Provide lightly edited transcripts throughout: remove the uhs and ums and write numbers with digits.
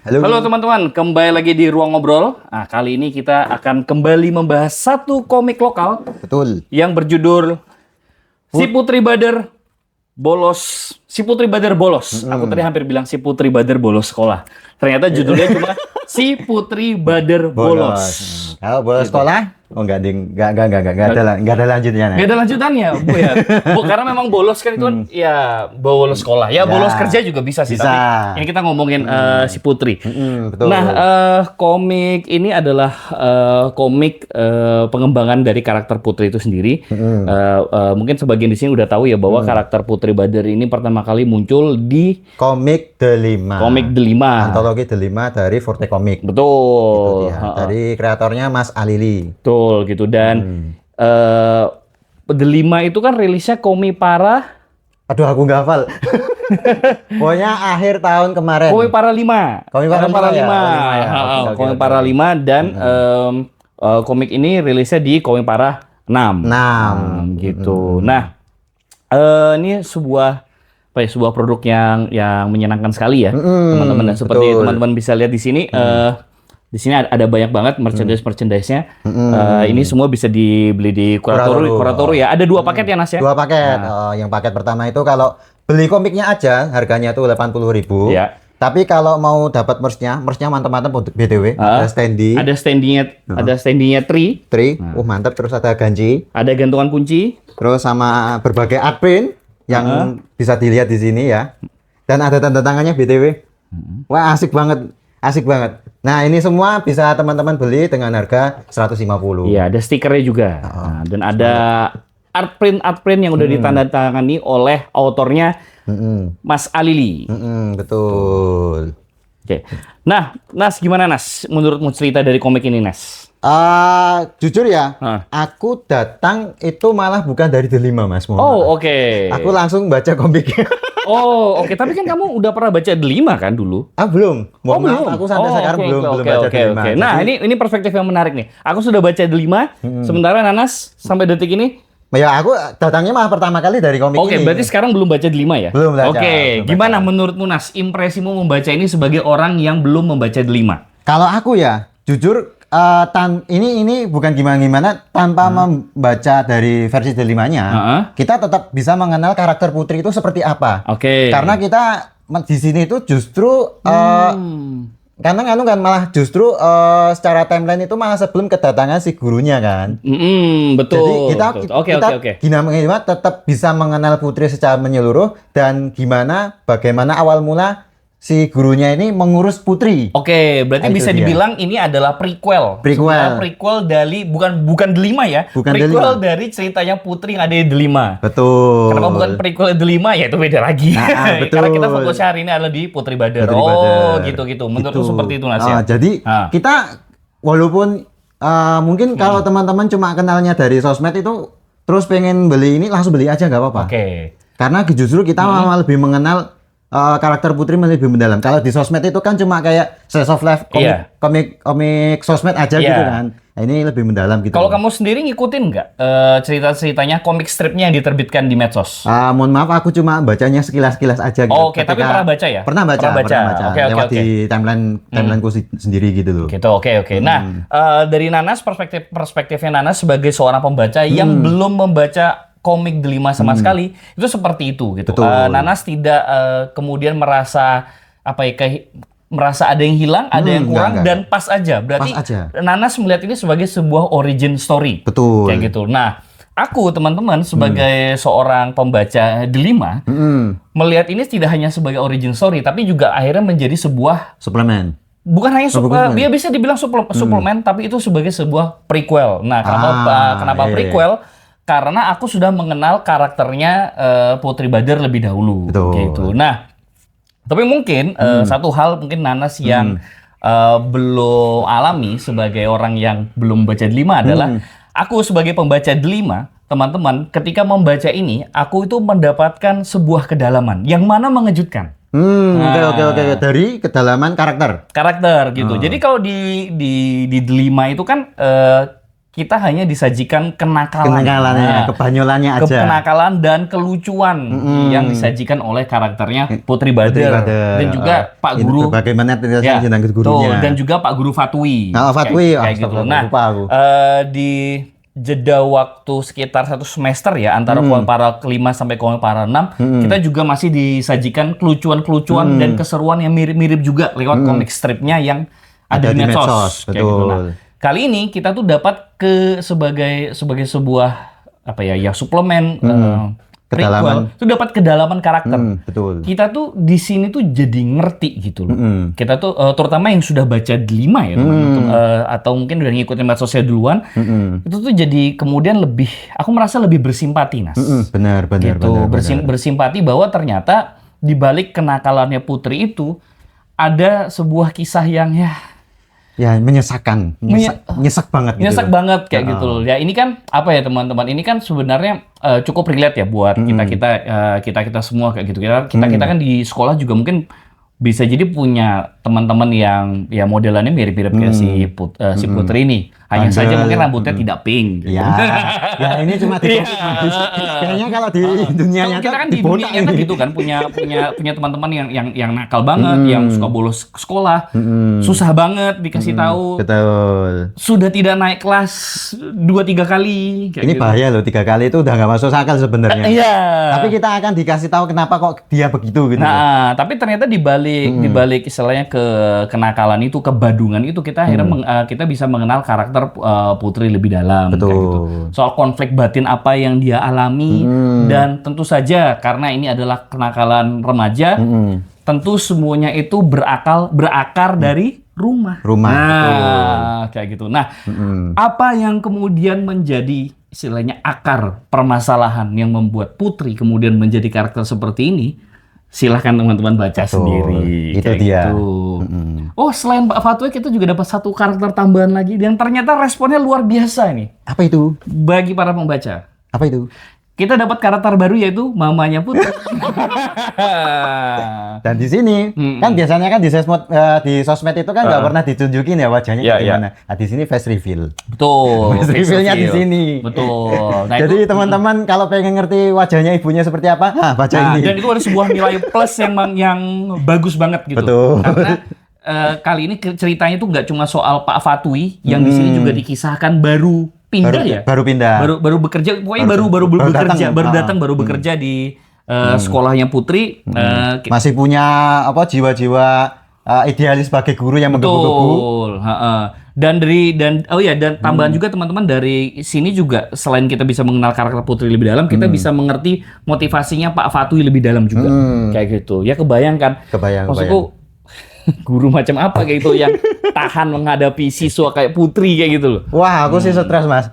Halo. Halo teman-teman, kembali lagi di Ruang Ngobrol. Nah, kali ini kita akan kembali membahas satu komik lokal Betul. yang berjudul Si Putri Badar Bolos. Si Putri Badar Bolos. Aku tadi hampir bilang Si Putri Badar Bolos sekolah. Ternyata judulnya cuma Si Putri Badar Bolos. Kalau bolos sekolah? Oh enggak, ding. Enggak ada lanjutnya. Gak ada lanjutannya, Bu ya. Bu, karena memang bolos kan itu kan ya bolos sekolah. Ya, bolos kerja juga bisa sih. Bisa. Tapi ini kita ngomongin Si Putri. Betul. Nah, komik ini adalah komik pengembangan dari karakter Putri itu sendiri. Mungkin sebagian di sini udah tahu ya bahwa karakter Putri Badar ini pertama kali muncul di Komik Delima. komik Delima. Antologi Delima dari Forte Comic. Betul. Gitu dia. Dari kreatornya Mas Alili. Betul gitu. Dan Delima itu kan rilisnya Komipara. Aduh, aku nggak hafal. Pokoknya akhir tahun kemarin. Komipara 5. Komipara 5 ya? Komipara 5. Oke. Komipara 5 dan komik ini rilisnya di Komipara 6. 6. Gitu. Nah, ini sebuah sebuah produk yang menyenangkan sekali ya, teman-teman. Dan seperti betul. teman-teman bisa lihat di sini, di sini ada banyak banget merchandise-nya. Ini semua bisa dibeli di Kuratori ya. Ada 2 paket ya, Nas ya? 2 paket. Yang paket pertama itu kalau beli komiknya aja harganya tuh 80.000. Ya. Tapi kalau mau dapat merch-nya mantap-mantap untuk BTW. Ada standee, Ada standingnya Tri, mantap, terus ada ganci, ada gantungan kunci. terus sama berbagai art print yang bisa dilihat di sini ya. Dan ada tanda tangannya BTW. Wah, asik banget. Asik banget. Nah, ini semua bisa teman-teman beli dengan harga 150. Iya, ada stikernya juga. Nah, dan ada art print yang udah ditandatangani oleh autornya Mas Alili. Betul. Oke. Nah, Nas, gimana Nas? Menurutmu cerita dari komik ini, Nas? Jujur ya, aku datang itu malah bukan dari Delima, Mas. Mohon maaf. Oke. Aku langsung baca komiknya. Oke. Tapi kan kamu udah pernah baca Delima kan dulu? Belum. Mohon maaf, Belum. aku sampai sekarang belum baca Delima. Oke. Nah, ini perspektif yang menarik nih. Aku sudah baca Delima, sementara Nanas sampai detik ini. Ya, aku datangnya malah pertama kali dari komik ini. Oke, berarti sekarang belum baca Delima ya? Belum baca. Oke, gimana menurutmu Nas? Impresimu membaca ini sebagai orang yang belum membaca Delima? Kalau aku ya, jujur ini bukan gimana-gimana tanpa membaca dari versi Delimanya, kita tetap bisa mengenal karakter Putri itu seperti apa. Oke. Karena kita di sini itu justru karena kan malah justru secara timeline itu malah sebelum kedatangan si gurunya kan. Betul. Jadi kita Oke. gimana tetap bisa mengenal Putri secara menyeluruh dan bagaimana awal mula si gurunya ini mengurus Putri. Oke, berarti Itu bisa dia. dibilang ini adalah prequel. Sebenarnya prequel dari bukan Delima ya. Bukan prequel Delima. dari ceritanya Putri yang ada di Delima. Betul. Kenapa bukan prequel Delima? Ya itu beda lagi. Betul. Karena kita fokusnya hari ini adalah di Putri Badar. Putri Badar. Gitu. Menurutku seperti itu Nas ya. Jadi kita walaupun mungkin kalau teman-teman cuma kenalnya dari sosmed itu terus pengen beli ini langsung beli aja nggak apa-apa. Oke. Karena justru kita malah lebih mengenal karakter Putri lebih mendalam. Kalau di sosmed itu kan cuma kayak slice of life komik sosmed aja gitu kan. Nah, ini lebih mendalam gitu. Kalau kamu sendiri ngikutin nggak cerita-ceritanya komik stripnya yang diterbitkan di medsos? Mohon maaf, aku cuma bacanya sekilas-sekilas aja gitu. Oke, tapi pernah baca ya? Pernah baca. Oke. Lewat di timelineku sendiri gitu loh. Gitu, oke. Nah, dari Nanas, perspektifnya Nanas sebagai seorang pembaca yang belum membaca komik Delima sama sekali, itu seperti itu gitu. Nanas tidak kemudian merasa merasa ada yang hilang, ada yang kurang, dan pas aja. Berarti Nanas melihat ini sebagai sebuah origin story. Betul. Kayak gitu. Nah, aku teman-teman sebagai seorang pembaca Delima, melihat ini tidak hanya sebagai origin story, tapi juga akhirnya menjadi sebuah suplemen. Bukan hanya dia bisa dibilang suplemen, tapi itu sebagai sebuah prequel. Nah, kenapa prequel? Karena aku sudah mengenal karakternya Putri Badar lebih dahulu. Gitu. Nah, tapi mungkin satu hal mungkin Nanas yang belum alami sebagai orang yang belum baca Delima adalah aku sebagai pembaca Delima, teman-teman, ketika membaca ini, aku itu mendapatkan sebuah kedalaman yang mana mengejutkan. Oke. Dari kedalaman karakter gitu. Jadi kalau di Delima itu kan kita hanya disajikan kenakalan. Kenakalannya, kebanyolannya aja. Kenakalan dan kelucuan yang disajikan oleh karakternya Putri Bader. Dan juga Pak Guru. Bagaimana tindakan gurunya. Dan juga Pak Guru Fatwi. Fatwi. Kayak gitu. Nah, di jeda waktu sekitar 1 semester ya, antara Koalpara ke-5 sampai Koalpara 6, kita juga masih disajikan kelucuan-kelucuan dan keseruan yang mirip-mirip juga lewat komik stripnya yang ada di medsos. Kayak gitu. Nah, kali ini kita tuh dapat sebagai sebuah suplemen prequel, itu dapat kedalaman karakter. Betul. Kita tuh di sini tuh jadi ngerti gitu loh. Kita tuh terutama yang sudah baca 5 ya teman-teman, atau mungkin udah ngikutin medsosnya duluan, itu tuh jadi kemudian aku merasa lebih bersimpati, Nas. Benar. Bersimpati bahwa ternyata di balik kenakalannya Putri itu ada sebuah kisah yang menyesakkan, nyesak banget. Nyesak banget kayak gitu loh. Ya ini kan apa ya teman-teman? Ini kan sebenarnya cukup relate ya buat kita semua kayak gitu. Kita kan di sekolah juga mungkin bisa jadi punya teman-teman yang ya modelannya mirip-mirip kayak si Putri ini. Hanya saja mungkin rambutnya tidak pink. Gitu. Ya ini cuma kayaknya kalau di dunia nyata kita kan di dunia nyata gitu kan punya teman-teman yang nakal banget, yang suka bolos ke sekolah, susah banget dikasih tahu. Betul. Sudah tidak naik kelas 2-3 kali. Ini bahaya loh, 3 kali itu udah nggak masuk akal sebenarnya. Iya. Tapi kita akan dikasih tahu kenapa kok dia begitu gitu. Nah, tapi ternyata di balik istilahnya kenakalan itu, kebadungan itu, kita akhirnya kita bisa mengenal karakter Putri lebih dalam. Betul. Kayak gitu. Soal konflik batin apa yang dia alami, dan tentu saja karena ini adalah kenakalan remaja, tentu semuanya itu berakar dari rumah. Nah, kayak gitu. Nah, apa yang kemudian menjadi istilahnya akar permasalahan yang membuat Putri kemudian menjadi karakter seperti ini? Silahkan teman-teman baca sendiri. Itu dia. Gitu. Oh, selain Pak Fatwa, kita juga dapat satu karakter tambahan lagi yang ternyata responnya luar biasa nih. Apa itu? Bagi para pembaca. Apa itu? Kita dapat karakter baru yaitu mamanya Putri. Dan di sini kan biasanya kan di sosmed itu kan nggak pernah ditunjukin ya wajahnya gimana. Nah, di sini face reveal. Betul. Face reveal-nya di sini. Betul. Nah, jadi teman-teman kalau pengen ngerti wajahnya ibunya seperti apa, baca ini. Dan itu ada sebuah nilai plus yang bagus banget gitu. Betul. Karena kali ini ceritanya tuh nggak cuma soal Pak Fatwi, yang di sini juga dikisahkan baru pindah. Baru bekerja, pokoknya baru bekerja di sekolahnya Putri. Masih punya jiwa-jiwa idealis sebagai guru yang menggebu-gebu. Betul. Dan tambahan juga teman-teman, dari sini juga selain kita bisa mengenal karakter Putri lebih dalam, kita bisa mengerti motivasinya Pak Fatwi lebih dalam juga. Kayak gitu. Ya kebayang. Maksudku guru macam apa kayak gitu yang tahan menghadapi siswa kayak Putri kayak gitu loh. Wah, aku sih stres mas.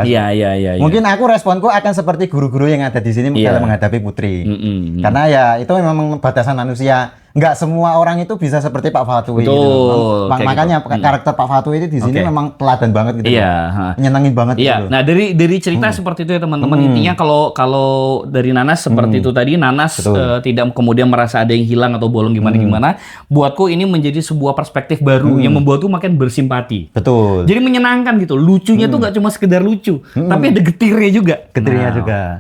Iya. Mungkin aku responku akan seperti guru-guru yang ada di sini dalam menghadapi Putri. Karena ya itu memang batasan manusia. Nggak semua orang itu bisa seperti Pak Fatwi. Betul. Gitu. Makanya karakter Pak Fatwi itu di sini memang teladan banget gitu. Iya. Nyenengin banget gitu. Nah dari cerita seperti itu ya teman-teman. Intinya kalau dari Nanas seperti itu tadi, Nanas tidak kemudian merasa ada yang hilang atau bolong gimana-gimana. Buatku ini menjadi sebuah perspektif baru yang membuatku makin bersimpati. Betul. Jadi menyenangkan gitu. Lucunya tuh nggak cuma sekedar lucu, tapi ada getirnya juga.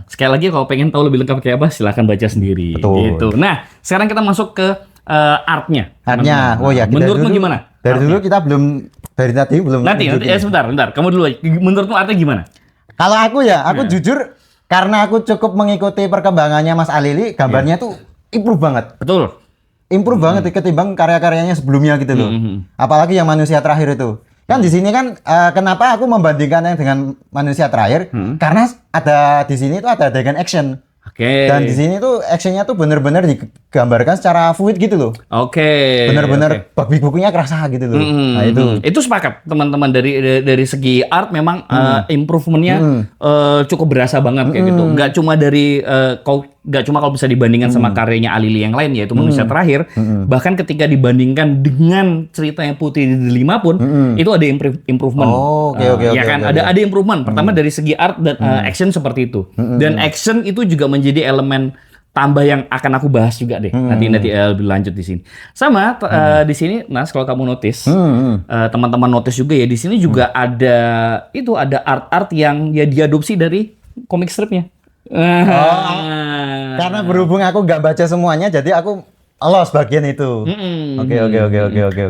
Sekali lagi kalau pengen tahu lebih lengkap kayak apa, silahkan baca sendiri. Betul. Gitu. Nah, sekarang kita masuk ke artnya. Oh ya, menurutmu gimana? Dari dulu kita belum, dari tadi belum. Nanti sebentar. Kamu dulu. Menurutmu artnya gimana? Kalau aku jujur, karena aku cukup mengikuti perkembangannya Mas Alili, gambarnya tuh improve banget. Betul. Improve banget ketimbang karya-karyanya sebelumnya gitu loh. Apalagi yang Manusia Terakhir itu. Kan di sini kan kenapa aku membandingkannya dengan Manusia Terakhir? Karena ada di sini itu ada adegan action. Dan di sini tuh actionnya tuh bener-bener digambarkan secara fluid gitu loh. Bener-bener babi bukunya kerasa gitu loh. Nah itu sepakat teman-teman, dari segi art memang improvementnya cukup berasa banget kayak gitu. Nggak cuma kalau bisa dibandingkan sama karyanya Alili yang lain yaitu Manusia Terakhir. Bahkan ketika dibandingkan dengan ceritanya Putri di 5 pun itu ada improvement. Ya kan ada improvement. Pertama dari segi art dan action seperti itu. Dan action itu juga menjadi elemen tambah yang akan aku bahas juga deh. Nanti lebih lanjut di sini. Sama di sini, Mas, kalau kamu notice, teman-teman notice juga ya, di sini juga ada art-art yang ya diadopsi dari komik stripnya. Karena berhubung aku nggak baca semuanya, jadi aku lost bagian itu. Oke.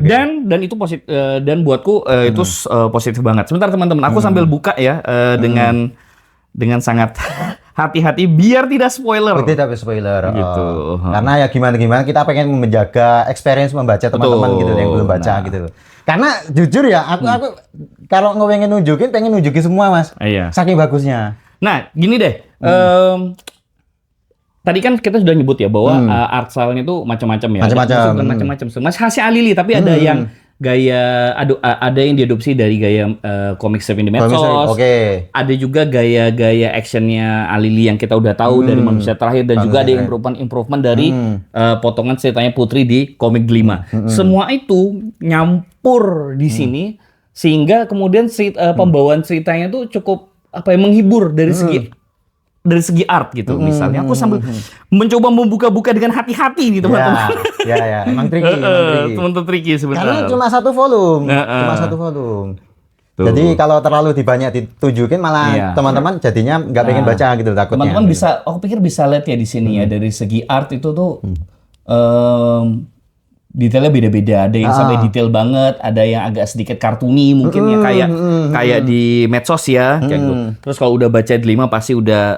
Dan itu positif, dan buatku itu positif banget. Sebentar teman-teman, aku sambil buka ya dengan sangat hati-hati biar tidak spoiler. Tidak spoiler. Gitu. Karena ya gimana kita pengen menjaga experience membaca teman-teman gitu yang belum baca gitu. Karena jujur ya, aku kalau pengen pengen nunjukin semua, Mas. Iya. Saking bagusnya. Nah, gini deh. Tadi kan kita sudah nyebut ya bahwa art style-nya itu macam-macam ya. Macam-macam. Masih khasnya Alili, tapi ada yang gaya ada yang diadopsi dari gaya comic strip di medsos. Ada juga gaya-gaya actionnya Alili yang kita udah tahu dari Manusia Terakhir, dan juga ada improvement dari potongan ceritanya Putri di komik Delima. Semua itu nyampur di sini sehingga kemudian pembawaan ceritanya tuh cukup menghibur dari segi art gitu. Misalnya aku sambil mencoba membuka-buka dengan hati-hati nih teman-teman. Ya, emang tricky. Teman-teman tricky sebenarnya. Karena cuma satu volume. Jadi kalau terlalu banyak ditunjukin malah teman-teman jadinya nggak pengen baca gitu takutnya. Teman-teman bisa, aku pikir bisa lihat ya di sini ya, dari segi art itu tuh detailnya beda-beda. Ada yang sampai detail banget, ada yang agak sedikit kartuni mungkin ya, kayak di medsos ya, kayak gitu. Terus kalau udah baca Delima pasti juga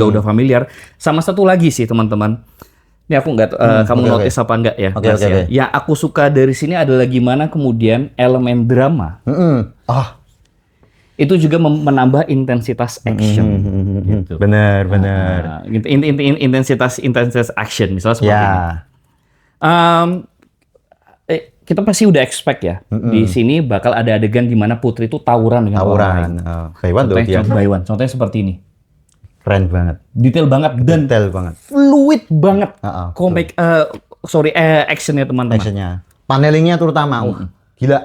udah familiar. Sama satu lagi sih teman-teman. Ini aku nggak, kamu notice apa enggak ya? Oke. Yang aku suka dari sini adalah gimana kemudian elemen drama. Itu juga menambah intensitas action. Gitu. Benar. Intensitas action misalnya seperti ini. Kita pasti udah expect ya, di sini bakal ada adegan di mana Putri itu tawuran dengan orang lain. Contohnya seperti ini. Keren banget. Detail banget dan fluid banget. Actionnya teman-teman. Actionnya. Panelingnya terutama. Gila.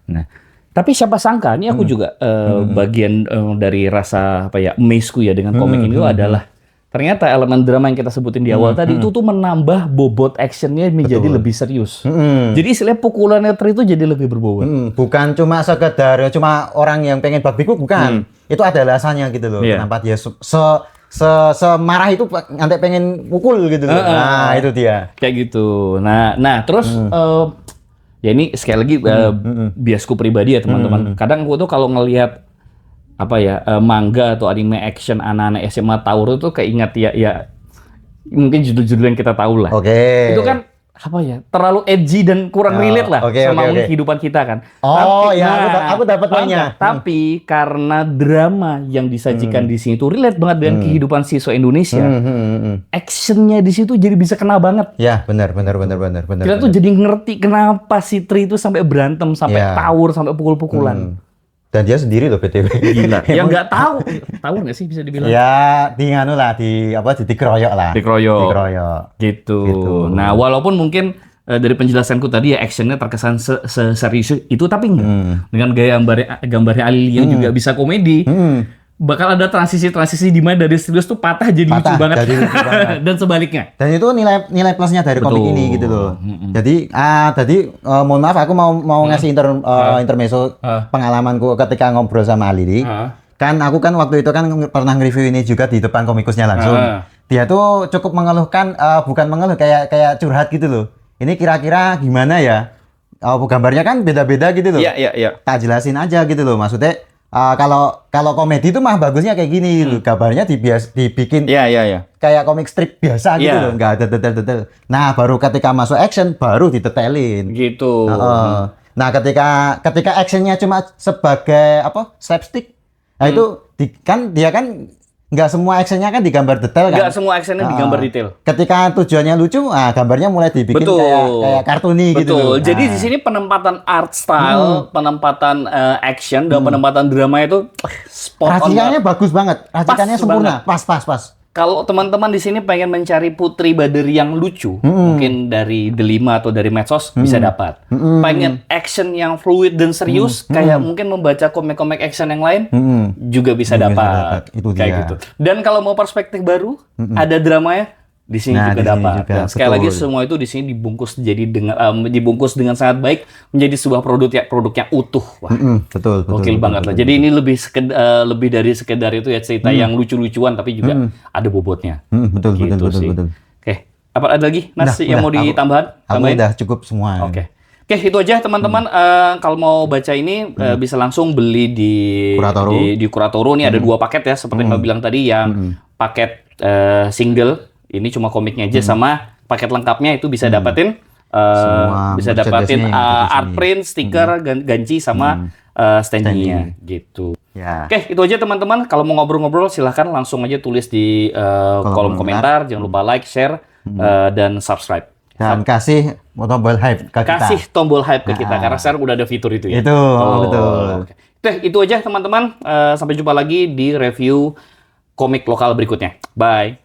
Nah, tapi siapa sangka, ini aku juga bagian dari rasa amaze-ku ya dengan komik ini adalah ternyata elemen drama yang kita sebutin di awal tadi itu tuh menambah bobot actionnya menjadi lebih serius. Jadi istilahnya pukulannya itu jadi lebih berbobot. Bukan cuma sekedar cuma orang yang pengen babi bukan. Itu ada alasannya gitu loh. Kenapa dia semarah itu nanti pengen pukul gitu loh. Nah, itu dia. Kayak gitu. Nah terus ya ini sekali lagi biasku pribadi ya teman-teman. Kadang aku tuh kalau ngelihat manga atau anime action anak-anak SMA tawur itu keingat ya mungkin judul-judul yang kita tahu lah. Itu kan terlalu edgy dan kurang relate lah sama kehidupan kita kan. Aku dapat poinnya. Tapi karena drama yang disajikan di sini itu relate banget dengan kehidupan siswa Indonesia. Actionnya di situ jadi bisa kena banget. Ya, benar. Kita tuh jadi ngerti kenapa si Tri itu sampai berantem, sampai tawur, sampai pukul-pukulan. Dan dia sendiri loh BTW. Gila. Ya nggak tahu nggak sih bisa dibilang? Ya dikeroyok lah. Dikeroyok. Gitu. Nah walaupun mungkin dari penjelasanku tadi ya actionnya terkesan serius itu, tapi enggak. Dengan gaya gambarnya Alili yang juga bisa komedi. Bakal ada transisi di mana dari serius tuh patah jadi lucu banget. Dan sebaliknya. Dan itu nilai plusnya dari komik ini gitu loh. Jadi mohon maaf aku mau ngasih intermezzo pengalamanku ketika ngobrol sama Alili. Kan aku waktu itu pernah nge-review ini juga di depan komikusnya langsung. Dia tuh cukup mengeluhkan, bukan mengeluh, kayak curhat gitu loh. Ini kira-kira gimana ya? Gambarnya kan beda-beda gitu loh. Iya. Tak jelasin aja gitu loh. Maksudnya kalau komedi itu mah bagusnya kayak gini, gambarnya dibikin kayak komik strip biasa gitu loh, nggak ada detail-detail. Nah baru ketika masuk action baru didetailin. Gitu. Nah ketika actionnya cuma sebagai slapstick, nah itu dia kan nggak semua actionnya kan digambar detail kan? Nggak semua actionnya digambar detail. Ketika tujuannya lucu, gambarnya mulai dibikin kayak kartuni gitu. Betul. Jadi di sini penempatan art style, penempatan action dan penempatan drama itu spot on. Racikannya bagus banget, racikannya sempurna, pas. Kalau teman-teman di sini pengen mencari Putri Bader yang lucu, mungkin dari Delima atau dari medsos bisa dapat. Pengen action yang fluid dan serius, kayak mungkin membaca komik-komik action yang lain, juga bisa dapat. Itu kayak dia. gitu. Dan kalau mau perspektif baru, ada dramanya di sini Nah, juga di sini dapat. juga, Dan sekali lagi betul. semua itu di sini dibungkus dengan sangat baik menjadi sebuah produk yang utuh. Wah. Betul, betul. Gokil banget lah. Jadi ini lebih dari sekedar itu ya cerita yang lucu-lucuan tapi juga ada bobotnya. Betul, Gitu betul, betul, sih. betul. Oke, apa ada lagi yang mau ditambahan? Aku Tambahin? udah cukup semua. Oke. Oke, itu aja teman-teman. Kalau mau baca ini bisa langsung beli di Kuratoro. di Kuratoro. Ini ada 2 paket ya, seperti yang Mbak bilang tadi, yang paket single ini cuma komiknya aja, sama paket lengkapnya itu bisa dapetin Semua bisa merchandise-nya dapatin yang ada di art sini. print, stiker, ganci sama standee-nya gitu. Ya. Oke, itu aja teman-teman. Kalau mau ngobrol-ngobrol silahkan langsung aja tulis di kolom komentar. Jangan lupa like, share, dan subscribe. Dan kasih tombol hype ke kita. Kasih tombol hype ke kita karena sekarang udah ada fitur itu ya. Itu, betul. Oke. Itu aja teman-teman. Sampai jumpa lagi di review komik lokal berikutnya. Bye.